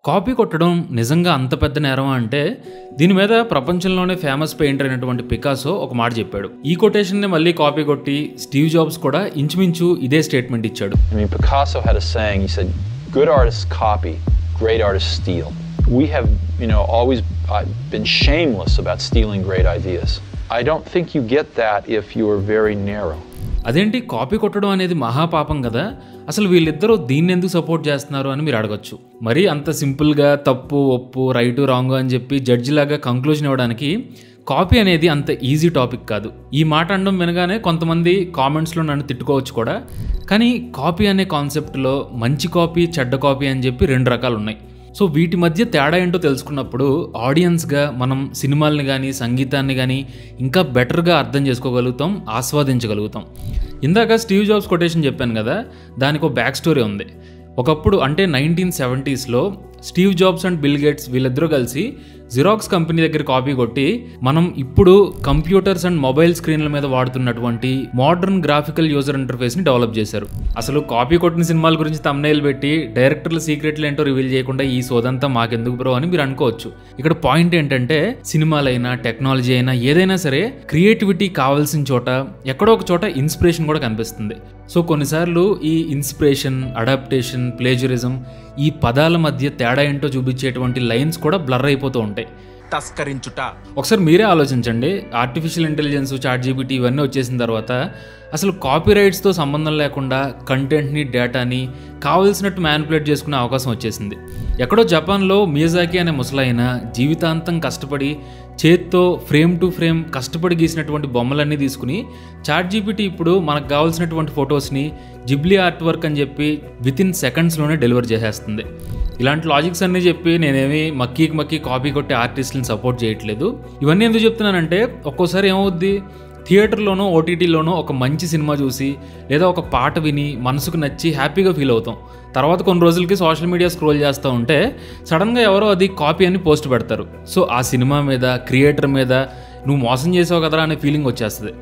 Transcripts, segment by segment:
Copy కొట్టడం నిజంగా అంత పెద్ద నేరమా అంటే దీని మీద ప్రపంచంలోనే ఫేమస్ పెయింటర్ అయినటువంటి పికాసో ఒక మాట చెప్పాడు. ఈ కొటేషన్ ని మళ్ళీ కాపీ కొట్టి స్టీవ్ జాబ్స్ కూడా ఇంచుమించు ఇదే స్టేట్మెంట్ ఇచ్చాడు. Picasso had a saying. He said, "Good artists copy, great artists steal." We have, always been shameless about stealing great ideas. I don't think you get that if you are very narrow. అదేంటి copy కొట్టడం అనేది మహాపాపం కదా, అసలు వీళ్ళిద్దరూ దీన్ని ఎందుకు support చేస్తున్నారు అని మీరు అడగొచ్చు. మరి అంత సింపుల్గా తప్పు ఒప్పు రైటు రాంగ్ అని చెప్పి జడ్జి లాగా కంక్లూజన్ ఇవ్వడానికి కాపీ అనేది అంత ఈజీ టాపిక్ కాదు. ఈ మాట అనడం వినగానే కొంతమంది కామెంట్స్లో నన్ను తిట్టుకోవచ్చు కూడా. కానీ కాపీ అనే కాన్సెప్ట్లో మంచి కాపీ చెడ్డ కాపీ అని చెప్పి 2 రకాలు ఉన్నాయి. సో వీటి మధ్య తేడా ఏంటో తెలుసుకున్నప్పుడు ఆడియన్స్గా మనం సినిమాల్ని కానీ సంగీతాన్ని కానీ ఇంకా బెటర్గా అర్థం చేసుకోగలుగుతాం, ఆస్వాదించగలుగుతాం. ఇందాక స్టీవ్ జాబ్స్ కొటేషన్ చెప్పాను కదా, దానికి ఒక బ్యాక్ స్టోరీ ఉంది. ఒకప్పుడు అంటే 1970sలో Steve Jobs and Bill Gates వీళ్ళిద్దరూ కలిసి జిరాక్స్ కంపెనీ దగ్గర కాపీ కొట్టి మనం ఇప్పుడు కంప్యూటర్స్ అండ్ మొబైల్ స్క్రీన్ల మీద వాడుతున్నటువంటి మోడర్న్ గ్రాఫికల్ యూజర్ ఇంటర్ఫేస్ని డెవలప్ చేశారు. అసలు కాపీ కొట్టిన సినిమాల గురించి థంబ్నెయిల్ పెట్టి డైరెక్టర్ల సీక్రెట్లు ఏంటో రివీల్ చేయకుండా ఈ సోదంతా మాకెందుకు బ్రో అని మీరు అనుకోవచ్చు. ఇక్కడ పాయింట్ ఏంటంటే సినిమాలైనా టెక్నాలజీ అయినా ఏదైనా సరే క్రియేటివిటీ కావాల్సిన చోట ఎక్కడో ఒక చోట ఇన్స్పిరేషన్ కూడా కనిపిస్తుంది. సో కొన్నిసార్లు ఈ ఇన్స్పిరేషన్, అడాప్టేషన్, ప్లేజరిజం ఈ పదాల మధ్య తేడా ఏంటో చూపించేటువంటి లైన్స్ కూడా బ్లర్ అయిపోతూ ఉంటాయి. తస్కరించుట. ఒకసారి మీరే ఆలోచించండి, ఆర్టిఫిషియల్ ఇంటెలిజెన్స్, చాట్‌జీపీటీ ఇవన్నీ వచ్చేసిన తర్వాత అసలు కాపీరైట్స్తో సంబంధం లేకుండా కంటెంట్ని, డేటాని కావాల్సినట్టు మ్యానిపులేట్ చేసుకునే అవకాశం వచ్చేసింది. ఎక్కడో జపాన్లో మియాజాకి అనే ముసలాయన జీవితాంతం కష్టపడి చేత్తో ఫ్రేమ్ టు ఫ్రేమ్ కష్టపడి గీసినటువంటి బొమ్మలన్నీ తీసుకుని చాట్‌జీపీటీ ఇప్పుడు మనకు కావాల్సినటువంటి ఫొటోస్ని జిబ్లీ ఆర్ట్ వర్క్ అని చెప్పి వితిన్ సెకండ్స్లోనే డెలివర్ చేసేస్తుంది. ఇలాంటి లాజిక్స్ అన్నీ చెప్పి నేనేమి మక్కీ కాపీ కొట్టే ఆర్టిస్టులను సపోర్ట్ చేయట్లేదు. ఇవన్నీ ఎందుకు చెప్తున్నానంటే ఒక్కోసారి ఏమవుద్ది, థియేటర్లోనో ఓటీటీలోనో ఒక మంచి సినిమా చూసి లేదా ఒక పాట విని మనసుకు నచ్చి హ్యాపీగా ఫీల్ అవుతాం. తర్వాత కొన్ని రోజులకి సోషల్ మీడియా స్క్రోల్ చేస్తూ ఉంటే సడన్గా ఎవరో అది కాపీ అని పోస్ట్ పెడతారు. సో ఆ సినిమా మీద, క్రియేటర్ మీద నువ్వు మోసం చేసావు కదరా అనే ఫీలింగ్ వచ్చేస్తుంది.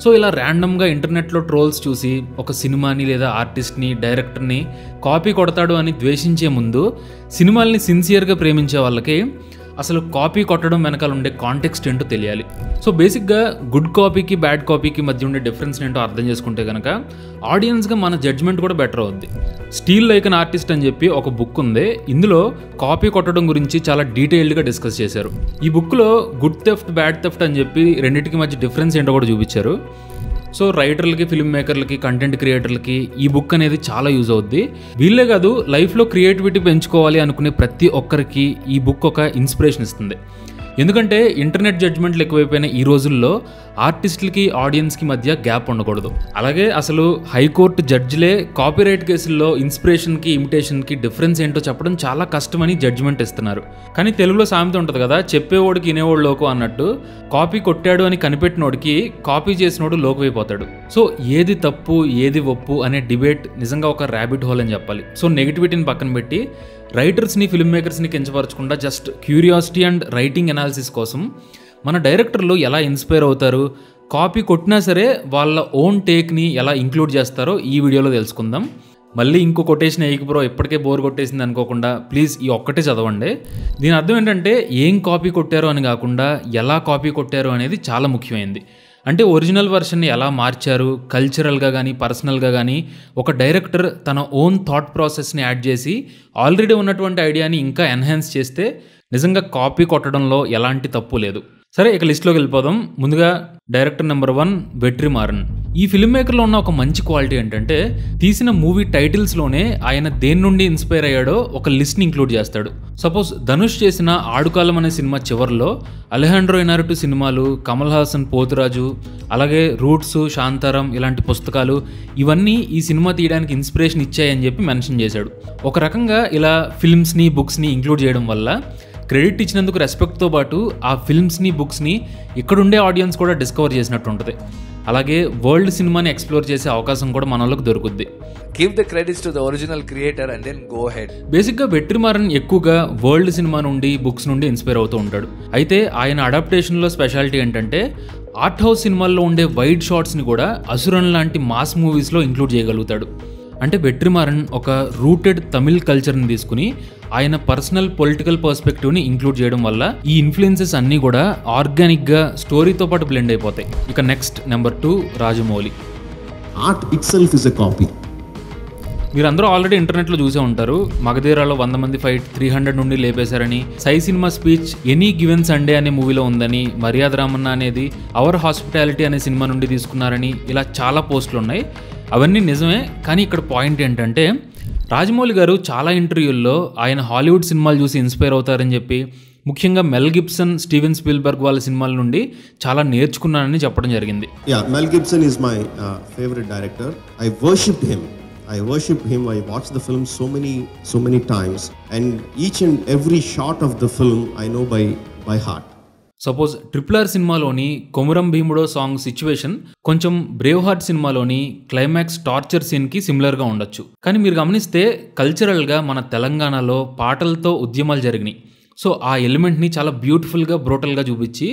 సో ఇలా ర్యాండమ్గా ఇంటర్నెట్లో ట్రోల్స్ చూసి ఒక సినిమాని లేదా ఆర్టిస్ట్ని, డైరెక్టర్ని కాపీ కొడతాడు అని ద్వేషించే ముందు సినిమాల్ని సిన్సియర్గా ప్రేమించే వాళ్ళకి అసలు కాపీ కొట్టడం వెనకాల ఉండే కాంటెక్స్ట్ ఏంటో తెలియాలి. సో బేసిక్గా గుడ్ కాపీకి బ్యాడ్ కాపీకి మధ్య ఉండే డిఫరెన్స్ ఏంటో అర్థం చేసుకుంటే కనుక ఆడియన్స్గా మన జడ్జ్మెంట్ కూడా బెటర్ అవుద్ది. స్టీల్ లైక్ అన్ ఆర్టిస్ట్ అని చెప్పి ఒక బుక్ ఉంది. ఇందులో కాపీ కొట్టడం గురించి చాలా డీటెయిల్డ్గా డిస్కస్ చేశారు. ఈ బుక్లో గుడ్ థెఫ్ట్, బ్యాడ్ థెఫ్ట్ అని చెప్పి రెండింటికి మధ్య డిఫరెన్స్ ఏంటో కూడా చూపించారు. సో రైటర్లకి, ఫిల్మ్ మేకర్లకి, కంటెంట్ క్రియేటర్లకి ఈ బుక్ అనేది చాలా యూజ్ అవుద్ది. వీళ్ళే కాదు, లైఫ్లో క్రియేటివిటీ పెంచుకోవాలి అనుకునే ప్రతి ఒక్కరికి ఈ బుక్ ఒక ఇన్స్పిరేషన్ ఇస్తుంది. ఎందుకంటే ఇంటర్నెట్ జడ్జ్మెంట్లు ఎక్కువైపోయిన ఈ రోజుల్లో ఆర్టిస్టులకి, ఆడియన్స్కి మధ్య గ్యాప్ ఉండకూడదు. అలాగే అసలు హైకోర్టు జడ్జిలే కాపీరైట్ కేసుల్లో ఇన్స్పిరేషన్కి, ఇమిటేషన్కి డిఫరెన్స్ ఏంటో చెప్పడం చాలా కష్టమని జడ్జిమెంట్ ఇస్తున్నారు. కానీ తెలుగులో సామెత ఉంటుంది కదా, చెప్పేవాడికి వినేవాడు లోకు అన్నట్టు, కాపీ కొట్టాడు అని కనిపెట్టినోడికి కాపీ చేసినోడు లోకువైపోతాడు. సో ఏది తప్పు, ఏది ఒప్పు అనే డిబేట్ నిజంగా ఒక ర్యాబిట్ హోల్ అని చెప్పాలి. సో నెగిటివిటీని పక్కన పెట్టి రైటర్స్ని, ఫిల్మ్ మేకర్స్ని కించపరచకుండా just curiosity and writing analysis కోసం మన డైరెక్టర్లు ఎలా ఇన్స్పైర్ అవుతారు, కాపీ కొట్టినా సరే వాళ్ళ ఓన్ టేక్ని ఎలా ఇంక్లూడ్ చేస్తారో ఈ వీడియోలో తెలుసుకుందాం. మళ్ళీ ఇంకో కొటేషన్ వేయకు బ్రో, ఇప్పటికే బోర్ కొట్టేసింది అనుకోకుండా ప్లీజ్ ఈ ఒక్కటే చదవండి. దీని అర్థం ఏంటంటే ఏం కాపీ కొట్టారో అని కాకుండా ఎలా కాపీ కొట్టారో అనేది చాలా ముఖ్యమైనది. అంటే ఒరిజినల్ వర్షన్ని ఎలా మార్చారు, కల్చరల్గా కానీ పర్సనల్గా కానీ ఒక డైరెక్టర్ తన ఓన్ థాట్ ప్రాసెస్ని యాడ్ చేసి ఆల్రెడీ ఉన్నటువంటి ఐడియాని ఇంకా ఎన్హాన్స్ చేస్తే నిజంగా కాపీ కొట్టడంలో ఎలాంటి తప్పు లేదు. సరే, ఇక లిస్ట్లోకి వెళ్ళిపోదాం. ముందుగా డైరెక్టర్ నెంబర్ 1 వెట్రిమారన్. ఈ ఫిల్మ్ మేకర్లో ఉన్న ఒక మంచి క్వాలిటీ ఏంటంటే తీసిన మూవీ టైటిల్స్లోనే ఆయన దేని నుండి ఇన్స్పైర్ అయ్యాడో ఒక లిస్ట్ని ఇంక్లూడ్ చేస్తాడు. సపోజ్ ధనుష్ చేసిన ఆడుకాలం అనే సినిమా చివరిలో అలెహాండ్రో ఇనారిటు సినిమాలు, కమల్ హాసన్ పోతురాజు, అలాగే రూట్స్, శాంతారం ఇలాంటి పుస్తకాలు ఇవన్నీ ఈ సినిమా తీయడానికి ఇన్స్పిరేషన్ ఇచ్చాయని చెప్పి మెన్షన్ చేశాడు. ఒక రకంగా ఇలా ఫిల్మ్స్ని, బుక్స్ని ఇంక్లూడ్ చేయడం వల్ల క్రెడిట్ ఇచ్చినందుకు రెస్పెక్ట్తో పాటు ఆ ఫిల్మ్స్ని, బుక్స్ని ఇక్కడుండే ఆడియన్స్ కూడా డిస్కవర్ చేసినట్టు ఉంటుంది. అలాగే వరల్డ్ సినిమాని ఎక్స్ప్లోర్ చేసే అవకాశం కూడా మన వాళ్ళకి దొరుకుద్ది. Give the credits to the original creator and then go ahead. బేసిక్గా వెట్రిమారన్ ఎక్కువగా వరల్డ్ సినిమా నుండి, బుక్స్ నుండి ఇన్స్పైర్ అవుతూ ఉంటాడు. అయితే ఆయన అడాప్టేషన్లో స్పెషాలిటీ ఏంటంటే ఆర్ట్ హౌస్ సినిమాల్లో ఉండే వైడ్ షాట్స్ని కూడా అసురన్ లాంటి మాస్ మూవీస్లో ఇంక్లూడ్ చేయగలుగుతాడు. అంటే వెట్రిమారన్ ఒక రూటెడ్ తమిళ్ కల్చర్ని తీసుకుని ఆయన పర్సనల్ పొలిటికల్ పర్స్పెక్టివ్ని ఇంక్లూడ్ చేయడం వల్ల ఈ ఇన్ఫ్లుయెన్సెస్ అన్నీ కూడా ఆర్గానిక్గా స్టోరీతో పాటు బ్లెండ్ అయిపోతాయి. ఇక next number 2 Rajamouli. Art itself is a copy. మీరందరూ ఆల్రెడీ ఇంటర్నెట్లో చూసే ఉంటారు, మగధీరాలో 100 మంది ఫైట్ 300 నుండి లేపేశారని, Sye cinema speech any given Sunday అనే మూవీలో ఉందని, మర్యాద రామన్న అనేది అవర్ హాస్పిటాలిటీ అనే సినిమా నుండి తీసుకున్నారని, ఇలా చాలా పోస్టులు ఉన్నాయి. అవన్నీ నిజమే, కానీ ఇక్కడ పాయింట్ ఏంటంటే రాజమౌళి గారు చాలా ఇంటర్వ్యూల్లో ఆయన హాలీవుడ్ సినిమాలు చూసి ఇన్స్పైర్ అవుతారని చెప్పి, ముఖ్యంగా మెల్ గిబ్సన్, స్టీవెన్ స్పీల్బర్గ్ వాళ్ళ సినిమాల నుండి చాలా నేర్చుకున్నానని చెప్పడం జరిగింది. Mel Gibson is my favorite director. I worshipped him. I watched the film so many times, and each and every shot of the film I know by heart. Suppose RRR సినిమాలోని కొమురం భీముడో song situation కొంచెం Brave heart సినిమాలోని climax torture సీన్కి సిమిలర్గా ఉండొచ్చు. కానీ మీరు గమనిస్తే కల్చరల్గా మన తెలంగాణలో పాటలతో ఉద్యమాలు జరిగినాయి. సో ఆ ఎలిమెంట్ని చాలా బ్యూటిఫుల్గా బ్రూటల్గా చూపించి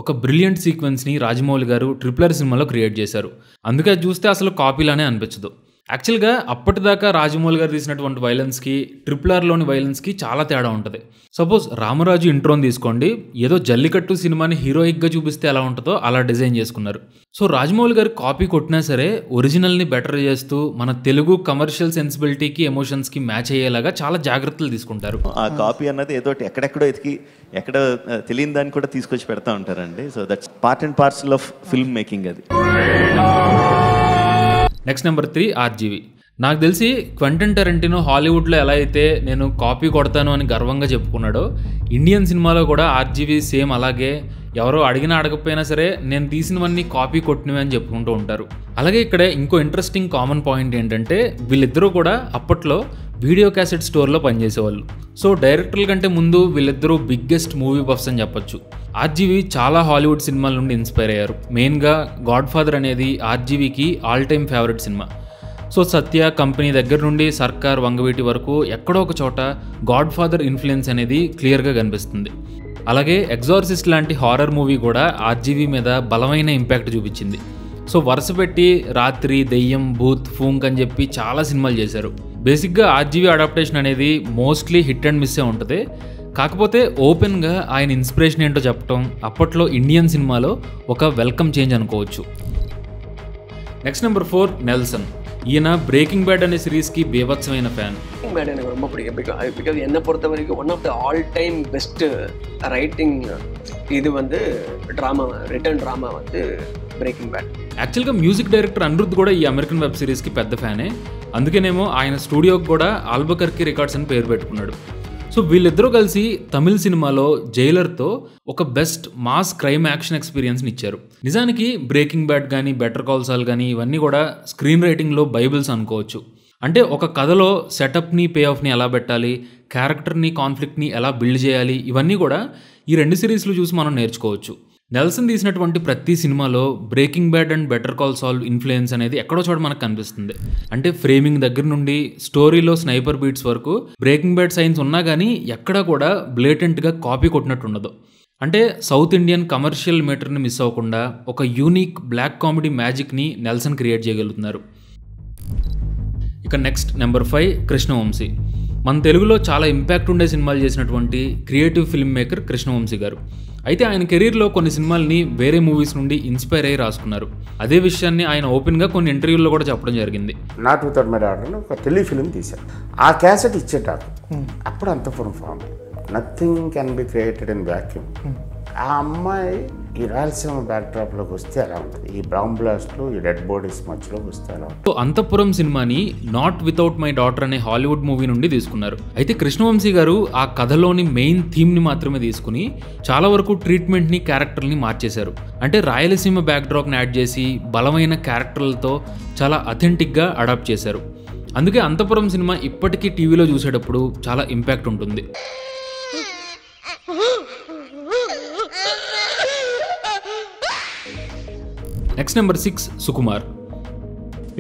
ఒక బ్రిలియంట్ సీక్వెన్స్ని రాజమౌళి గారు RRR సినిమాలో క్రియేట్ చేశారు. అందుకే చూస్తే అసలు కాపీలానే అనిపించదు. యాక్చువల్గా అప్పటిదాకా రాజమౌళి గారు తీసినటువంటి వైలెన్స్కి RRRలోని వైలెన్స్కి చాలా తేడా ఉంటుంది. సపోజ్ రామరాజు ఇంట్రోని తీసుకోండి, ఏదో జల్లికట్టు సినిమాని హీరోయిక్గా చూపిస్తే ఎలా ఉంటుందో అలా డిజైన్ చేసుకున్నారు. సో రాజమౌళి గారు కాపీ కొట్టినా సరే ఒరిజినల్ని బెటర్ చేస్తూ మన తెలుగు కమర్షియల్ సెన్సిబిలిటీకి ఎమోషన్స్కి మ్యాచ్ అయ్యేలాగా చాలా జాగ్రత్తలు తీసుకుంటారు. ఆ కాపీ అన్నది ఏదో ఎక్కడెక్కడో ఎతికి ఎక్కడ తెలియని దాన్ని కూడా తీసుకొచ్చి పెడతా ఉంటారండి. So that's part and parcel of film making అది. Next number 3 RGV. నాకు తెలిసి క్వెంటన్ టెరెంటినో హాలీవుడ్లో ఎలా అయితే నేను కాపీ కొడతాను అని గర్వంగా చెప్పుకున్నాడో, ఇండియన్ సినిమాలో కూడా ఆర్జీవి సేమ్ అలాగే ఎవరో అడిగినా అడగకపోయినా సరే నేను తీసినవన్నీ కాపీ కొట్టినవి అని చెప్పుకుంటూ ఉంటారు. అలాగే ఇక్కడ ఇంకో ఇంట్రెస్టింగ్ కామన్ పాయింట్ ఏంటంటే వీళ్ళిద్దరూ కూడా అప్పట్లో వీడియో క్యాసెట్ స్టోర్లో పనిచేసేవాళ్ళు. సో డైరెక్టర్ల కంటే ముందు వీళ్ళిద్దరూ బిగ్గెస్ట్ మూవీ బఫ్స్ అని చెప్పొచ్చు. ఆర్జీవి చాలా హాలీవుడ్ సినిమాల నుండి ఇన్స్పైర్ అయ్యారు. మెయిన్గా గాడ్ ఫాదర్ అనేది ఆర్జీవికి all time favourite cinema. So Satya Company దగ్గర నుండి సర్కార్, వంగవీటి వరకు ఎక్కడో ఒక చోట గాడ్ ఫాదర్ ఇన్ఫ్లుయెన్స్ అనేది క్లియర్గా కనిపిస్తుంది. అలాగే ఎగ్జార్సిస్ట్ లాంటి హారర్ మూవీ కూడా ఆర్జీవి మీద బలమైన ఇంపాక్ట్ చూపించింది. సో వరుస పెట్టి రాత్రి, దెయ్యం, భూత్, ఫూంక్ అని చెప్పి చాలా సినిమాలు చేశారు. బేసిక్గా ఆర్జీవి అడాప్టేషన్ అనేది మోస్ట్లీ హిట్ అండ్ మిస్సే ఉంటుంది. కాకపోతే ఓపెన్గా ఆయన ఇన్స్పిరేషన్ ఏంటో చెప్పడం అప్పట్లో ఇండియన్ సినిమాలో ఒక వెల్కమ్ చేంజ్ అనుకోవచ్చు. Next number 4 Nelson. ఈయన బ్రేకింగ్ బ్యాడ్ అనే సిరీస్కి బీభత్సమైన ఫ్యాన్. பேட் எனக்கு ரொம்ப பிடிக்கும். பிகாஸ் என்னை பொறுத்த வரைக்கும் one of the all time best writing இது வந்து డ్రామా, రిటర్న్ డ్రామా வந்து బ్రేకింగ్ బ్యాడ్. యాక్చువల్గా మ్యూజిక్ డైరెక్టర్ అనిరుద్ధ్ కూడా ఈ అమెరికన్ వెబ్ సిరీస్కి పెద్ద ఫ్యానే. అందుకేనేమో ఆయన స్టూడియోకి కూడా ఆల్బకర్కి రికార్డ్స్ అని పేరు పెట్టుకున్నాడు. సో వీళ్ళిద్దరూ కలిసి తమిళ సినిమాలో జైలర్తో ఒక బెస్ట్ మాస్ క్రైమ్ యాక్షన్ ఎక్స్పీరియన్స్ని ఇచ్చారు. నిజానికి బ్రేకింగ్ బ్యాడ్ కానీ, బెటర్ కాల్ సాల్ కానీ ఇవన్నీ కూడా స్క్రీన్ రైటింగ్లో బైబిల్స్ అనుకోవచ్చు. అంటే ఒక కథలో సెటప్ని, పే ఆఫ్ని ఎలా పెట్టాలి, క్యారెక్టర్ని, కాన్ఫ్లిక్ట్ని ఎలా బిల్డ్ చేయాలి, ఇవన్నీ కూడా ఈ 2 సిరీస్లు చూసి మనం నేర్చుకోవచ్చు. నెల్సన్ తీసినటువంటి ప్రతి సినిమాలో breaking bad and better call సాల్ ఇన్ఫ్లుయెన్స్ అనేది ఎక్కడో చోట మనకు కనిపిస్తుంది. అంటే ఫ్రేమింగ్ దగ్గర నుండి స్టోరీలో స్నైపర్ బీట్స్ వరకు బ్రేకింగ్ బ్యాడ్ సైన్స్ ఉన్నా కానీ ఎక్కడా కూడా బ్లేటెంట్గా కాపీ కొట్టినట్టు ఉండదు. అంటే సౌత్ ఇండియన్ కమర్షియల్ మీటర్ని మిస్ అవ్వకుండా ఒక యూనిక్ బ్లాక్ కామెడీ మ్యాజిక్ని నెల్సన్ క్రియేట్ చేయగలుగుతున్నారు. ఇక నెక్స్ట్ నెంబర్ 5 కృష్ణవంశీ. మన తెలుగులో చాలా ఇంపాక్ట్ ఉండే సినిమాలు చేసినటువంటి క్రియేటివ్ ఫిల్మ్ మేకర్ కృష్ణవంశీ గారు. అయితే ఆయన కెరీర్లో కొన్ని సినిమాల్ని వేరే మూవీస్ నుండి ఇన్స్పైర్ అయ్యి రాసుకున్నారు. అదే విషయాన్ని ఆయన ఓపెన్గా కొన్ని ఇంటర్వ్యూల్లో కూడా చెప్పడం జరిగింది. నాట్ వితౌట్ మై డాటర్ ఒక టెలిఫిలిం తీశారు. ఆ క్యాసెట్ ఇచ్చేటారు. అప్పుడు అంతపురం ఫామ్, nothing can be created in vacuum. ఆ అమ్మాయి ఈ రాయలసీమ బ్యాక్డ్రాప్లోకి వస్తే అలా ఉంటుంది. ఈ బ్రౌన్ బ్లాస్ట్లు, ఈ డెడ్ బాడీస్ మధ్యలోకి వస్తే అలా ఉంటుంది. అంతపురం సినిమాని నాట్ వితౌట్ మై డాటర్ అనే హాలీవుడ్ మూవీ నుండి తీసుకున్నారు. అయితే కృష్ణవంశీ గారు ఆ కథలోని మెయిన్ థీమ్ని మాత్రమే తీసుకుని చాలా వరకు ట్రీట్మెంట్ని, క్యారెక్టర్ని మార్చేశారు. అంటే రాయలసీమ బ్యాక్డ్రాప్ని యాడ్ చేసి బలమైన క్యారెక్టర్లతో చాలా అథెంటిక్గా అడాప్ట్ చేశారు. అందుకే అంతపురం సినిమా ఇప్పటికీ టీవీలో చూసేటప్పుడు చాలా ఇంపాక్ట్ ఉంటుంది. Next number 6 Sukumar.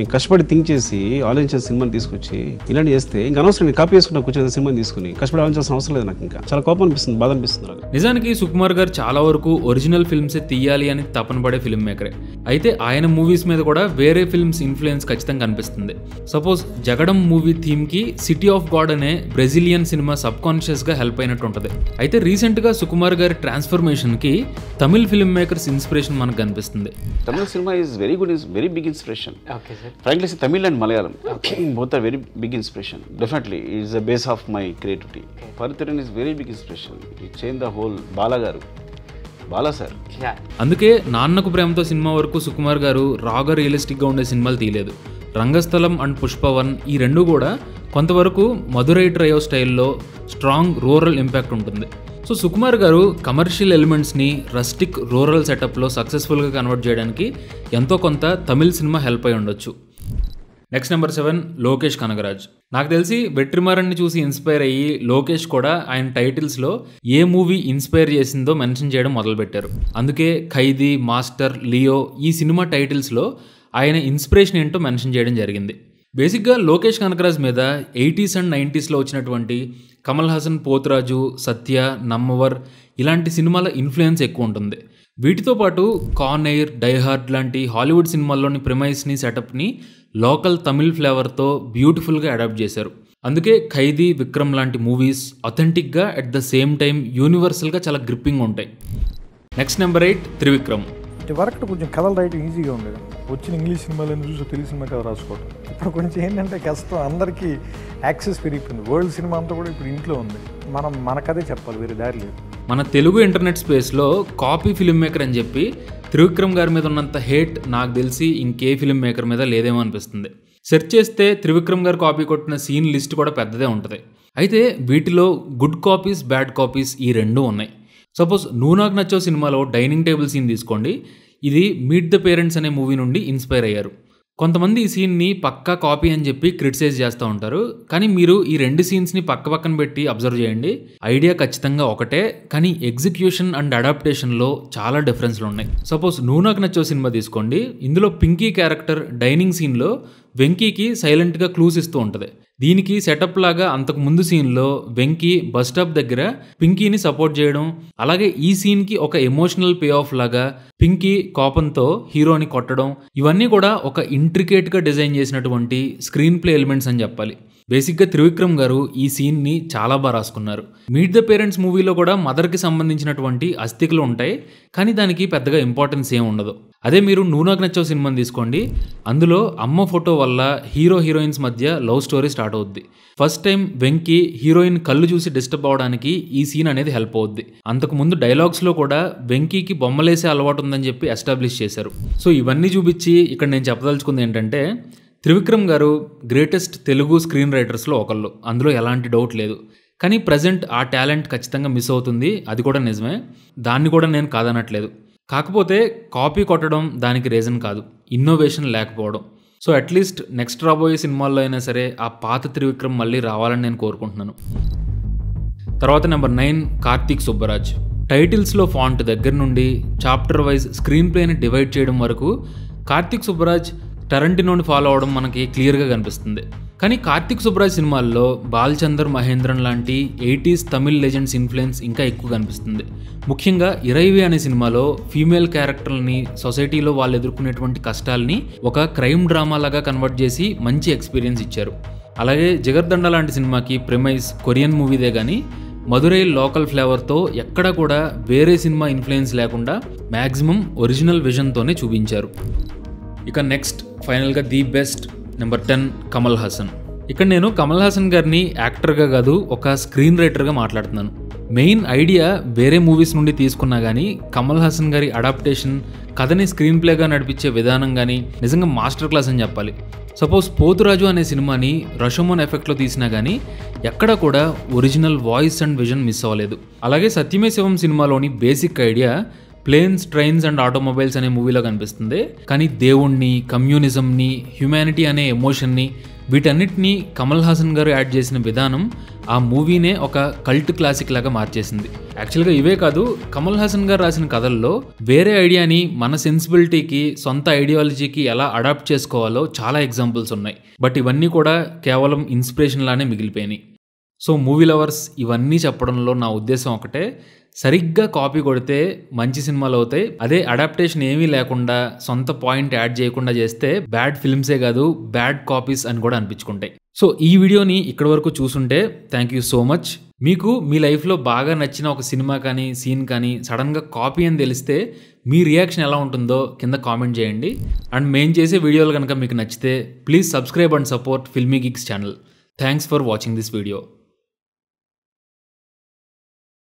మేము కష్టపడి థింక్ చేసి ఆలోచించిన సినిమాని తీసుకొచ్చి ఇలాంటి చేస్తే ఇంకా అనవసరం నేను కాపీ చేసుకున్నా కూర్చొని సినిమాని తీసుకుని కష్టపడి ఆలోచించాల్సిన అవసరం లేదు నాకు. ఇంకా చాలా కోపం అనిపిస్తుంది, బాధ అనిపిస్తుంది నాకు. నిజానికి సుకుమార్ గారు చాలా వరకు ఒరిజినల్ ఫిల్మ్సే తీయాలి అని తపన పడే ఫిల్మ్ మేకరే. అయితే ఆయన మూవీస్ మీద కూడా వేరే ఫిల్మ్స్ ఇన్ఫ్లుయెన్స్ ఖచ్చితంగా కనిపిస్తుంది. సపోజ్ జగడం మూవీ థీమ్ కి సిటీ ఆఫ్ గాడ్ అనే బ్రెజిలియన్ సినిమా సబ్ కాన్షియస్ గా హెల్ప్ అయినట్టు ఉంటుంది. అయితే రీసెంట్ గా సుకుమార్ గారి ట్రాన్స్ఫర్మేషన్ కి తమిళ్ ఫిల్మ్ మేకర్స్ ఇన్స్పిరేషన్ మనకు కనిపిస్తుంది. Tamil cinema is very big inspiration. Okay, sir. Frankly, Tamil and Malayalam, both are very big inspiration. Definitely, it is the base of my creativity. Parithiran is very big inspiration. It changed the whole Bala sir. Yeah. అందుకే Nannaku Prematho cinema వరకు సుకుమార్ గారు రాగా realistic గా ఉండే సినిమాలు తీయలేదు. రంగస్థలం and పుష్పవన్ ఈ రెండు కూడా కొంతవరకు మధురై ట్రయో స్టైల్లో స్ట్రాంగ్ రూరల్ ఇంపాక్ట్ ఉంటుంది. సో సుకుమార్ గారు కమర్షియల్ ఎలిమెంట్స్ని రస్టిక్ రూరల్ సెటప్లో సక్సెస్ఫుల్గా కన్వర్ట్ చేయడానికి ఎంతో కొంత తమిళ్ సినిమా హెల్ప్ అయి ఉండొచ్చు. Next number 7 Lokesh Kanagaraj. నాకు తెలిసి వెట్రిమారన్ని చూసి ఇన్స్పైర్ అయ్యి లోకేష్ కూడా ఆయన టైటిల్స్లో ఏ మూవీ ఇన్స్పైర్ చేసిందో మెన్షన్ చేయడం మొదలుపెట్టారు. అందుకే ఖైదీ, మాస్టర్, లియో ఈ సినిమా టైటిల్స్లో ఆయన ఇన్స్పిరేషన్ ఏంటో మెన్షన్ చేయడం జరిగింది. బేసిక్గా లోకేష్ కనగరాజ్ మీద 80s అండ్ 90sలో వచ్చినటువంటి కమల్ హాసన్, పోతురాజు, సత్య, నమ్మవర్ ఇలాంటి సినిమాల ఇన్ఫ్లుయెన్స్ ఎక్కువ ఉంటుంది. వీటితో పాటు కాన్ ఎయిర్, డైహార్డ్ లాంటి హాలీవుడ్ సినిమాల్లోని ప్రిమైస్ని, సెటప్ని లోకల్ తమిళ్ ఫ్లేవర్తో బ్యూటిఫుల్గా అడాప్ట్ చేశారు. అందుకే ఖైదీ, విక్రమ్ లాంటి మూవీస్ అథెంటిక్గా అట్ ద సేమ్ టైం యూనివర్సల్గా చాలా గ్రిప్పింగ్ ఉంటాయి. Next number 8 Trivikram. వరకు కొంచెం కథలు రాయటం ఈజీగా ఉండేది. వచ్చిన ఇంగ్లీష్ సినిమాలను చూసి తెలుగు సినిమా కథ రాసుకోవడం ఇప్పుడు కొంచెం ఏంటంటే కష్టం. అందరికీ యాక్సెస్ పెరిగిపోయింది. వరల్డ్ సినిమా అంతా కూడా ఇప్పుడు ఇంట్లో ఉంది. మన కథే చెప్పాలి, వేరే దారి లేదు. మన తెలుగు ఇంటర్నెట్ స్పేస్లో కాపీ ఫిల్మ్ మేకర్ అని చెప్పి త్రివిక్రమ్ గారి మీద ఉన్నంత హేట్ నాకు తెలిసి ఇంకే ఫిల్మ్ మేకర్ మీద లేదేమో అనిపిస్తుంది. సెర్చ్ చేస్తే త్రివిక్రమ్ గారు కాపీ కొట్టిన సీన్ లిస్ట్ కూడా పెద్దదే ఉంటుంది. అయితే వీటిలో గుడ్ కాపీస్, బ్యాడ్ కాపీస్ ఈ రెండూ ఉన్నాయి. సపోజ్ నువ్వు నాకు నచ్చావు సినిమాలో డైనింగ్ టేబుల్ సీన్ తీసుకోండి. ఇది మీట్ ద పేరెంట్స్ అనే మూవీ నుండి ఇన్స్పైర్ అయ్యారు. కొంతమంది ఈ సీన్ని పక్కా కాపీ అని చెప్పి క్రిటిసైజ్ చేస్తూ ఉంటారు. కానీ మీరు ఈ రెండు సీన్స్ని పక్కన పెట్టి అబ్జర్వ్ చేయండి. ఐడియా ఖచ్చితంగా ఒకటే, కానీ ఎగ్జిక్యూషన్ అండ్ అడాప్టేషన్లో చాలా డిఫరెన్స్లు ఉన్నాయి. సపోజ్ నువ్వు నాకు నచ్చే సినిమా తీసుకోండి. ఇందులో పింకీ క్యారెక్టర్ డైనింగ్ సీన్లో వెంకీకి సైలెంట్గా క్లూస్ ఇస్తూ ఉంటుంది. దీనికి సెటప్ లాగా అంతకు ముందు సీన్లో వెంకీ బస్ స్టాప్ దగ్గర పింకీని సపోర్ట్ చేయడం, అలాగే ఈ సీన్కి ఒక ఎమోషనల్ పే ఆఫ్ లాగా పింకీ కోపంతో హీరోని కొట్టడం, ఇవన్నీ కూడా ఒక ఇంట్రికేట్గా డిజైన్ చేసినటువంటి స్క్రీన్ ప్లే ఎలిమెంట్స్ అని చెప్పాలి. బేసిక్గా త్రివిక్రమ్ గారు ఈ సీన్ని చాలా బాగా రాసుకున్నారు. మీట్ ద పేరెంట్స్ మూవీలో కూడా మదర్కి సంబంధించినటువంటి అస్థికలు ఉంటాయి, కానీ దానికి పెద్దగా ఇంపార్టెన్స్ ఏమి ఉండదు. అదే మీరు నువ్వు నాకు నచ్చావు సినిమాని తీసుకోండి. అందులో అమ్మ ఫోటో వల్ల హీరో హీరోయిన్స్ మధ్య లవ్ స్టోరీ స్టార్ట్ అవుద్ది. ఫస్ట్ టైం వెంకీ హీరోయిన్ కళ్ళు చూసి డిస్టర్బ్ అవడానికి ఈ సీన్ అనేది హెల్ప్ అవుద్ది. అంతకుముందు డైలాగ్స్లో కూడా వెంకీకి బొమ్మలేసే అలవాటు ఉందని చెప్పి ఎస్టాబ్లిష్ చేశారు. సో ఇవన్నీ చూపించి ఇక్కడ నేను చెప్పదలుచుకుంది ఏంటంటే త్రివిక్రమ్ గారు గ్రేటెస్ట్ తెలుగు స్క్రీన్ రైటర్స్లో ఒకళ్ళు, అందులో ఎలాంటి డౌట్ లేదు. కానీ ప్రజెంట్ ఆ టాలెంట్ ఖచ్చితంగా మిస్ అవుతుంది, అది కూడా నిజమే. దాన్ని కూడా నేను కాదనట్లేదు. కాకపోతే కాపీ కొట్టడం దానికి రీజన్ కాదు, ఇన్నోవేషన్ లేకపోవడం. సో అట్లీస్ట్ నెక్స్ట్ రాబోయే సినిమాల్లో అయినా సరే ఆ పాత త్రివిక్రమ్ మళ్ళీ రావాలని నేను కోరుకుంటున్నాను. తర్వాత నెంబర్ 9 కార్తీక్ సుబ్బరాజ్. టైటిల్స్లో ఫాంట్ దగ్గర నుండి చాప్టర్ వైజ్ స్క్రీన్ ప్లేని డివైడ్ చేయడం వరకు కార్తీక్ సుబ్బరాజ్ టరంటినోని ఫాలో అవడం మనకి క్లియర్గా కనిపిస్తుంది. కానీ కార్తీక్ సుబ్బరాజ్ సినిమాల్లో బాల్చందర్, మహేంద్రన్ లాంటి 80s తమిళ్ లెజెండ్స్ ఇన్ఫ్లుయెన్స్ ఇంకా ఎక్కువ కనిపిస్తుంది. ముఖ్యంగా ఇరైవి అనే సినిమాలో ఫీమేల్ క్యారెక్టర్ని, సొసైటీలో వాళ్ళు ఎదుర్కొనేటువంటి కష్టాలని ఒక క్రైమ్ డ్రామా లాగా కన్వర్ట్ చేసి మంచి ఎక్స్పీరియన్స్ ఇచ్చారు. అలాగే జిగర్దండ లాంటి సినిమాకి ప్రిమైస్ కొరియన్ మూవీదే కానీ మధురై లోకల్ ఫ్లేవర్తో ఎక్కడా కూడా వేరే సినిమా ఇన్ఫ్లుయెన్స్ లేకుండా మ్యాక్సిమం ఒరిజినల్ విజన్తోనే చూపించారు. ఇక నెక్స్ట్ ఫైనల్గా the best number 10 Kamal Haasan. ఇక్కడ నేను కమల్ హాసన్ గారిని యాక్టర్గా కాదు, ఒక స్క్రీన్ రైటర్గా మాట్లాడుతున్నాను. మెయిన్ ఐడియా వేరే మూవీస్ నుండి తీసుకున్నా కానీ కమల్ హాసన్ గారి అడాప్టేషన్, కథని స్క్రీన్ ప్లేగా నడిపించే విధానం కానీ నిజంగా మాస్టర్ క్లాస్ అని చెప్పాలి. సపోజ్ పోతురాజు అనే సినిమాని రషమోన్ ఎఫెక్ట్లో తీసినా కానీ ఎక్కడా కూడా original voice and vision miss అవ్వలేదు. అలాగే సత్యమే శివం సినిమాలోని basic idea planes, trains and automobiles అనే మూవీలో కనిపిస్తుంది. కానీ దేవుణ్ణి, కమ్యూనిజంని, హ్యుమానిటీ అనే ఎమోషన్ని వీటన్నిటినీ కమల్ హాసన్ గారు యాడ్ చేసిన విధానం ఆ మూవీనే ఒక కల్ట్ క్లాసిక్ లాగా మార్చేసింది. యాక్చువల్గా ఇవే కాదు, కమల్ హాసన్ గారు రాసిన కథల్లో వేరే ఐడియాని మన సెన్సిబిలిటీకి, సొంత ఐడియాలజీకి ఎలా అడాప్ట్ చేసుకోవాలో చాలా ఎగ్జాంపుల్స్ ఉన్నాయి. బట్ ఇవన్నీ కూడా కేవలం ఇన్స్పిరేషన్ లానే మిగిలిపోయినాయి. సో మూవీ లవర్స్, ఇవన్నీ చెప్పడంలో నా ఉద్దేశం ఒకటే, సరిగ్గా కాపీ కొడితే మంచి సినిమాలు అవుతాయి. అదే అడాప్టేషన్ ఏమీ లేకుండా సొంత పాయింట్ యాడ్ చేయకుండా చేస్తే బ్యాడ్ ఫిల్మ్సే కాదు, బ్యాడ్ కాపీస్ అని కూడా అనిపించుకుంటాయి. సో ఈ వీడియోని ఇక్కడ వరకు చూసుంటే థ్యాంక్ యూ సో మచ్. మీకు మీ లైఫ్లో బాగా నచ్చిన ఒక సినిమా కానీ సీన్ కానీ సడన్గా కాపీ అని తెలిస్తే మీ రియాక్షన్ ఎలా ఉంటుందో కింద కామెంట్ చేయండి. అండ్ మేము చేసే వీడియోలు కనుక మీకు నచ్చితే please subscribe and support filmy gigs channel. Thanks for watching this video.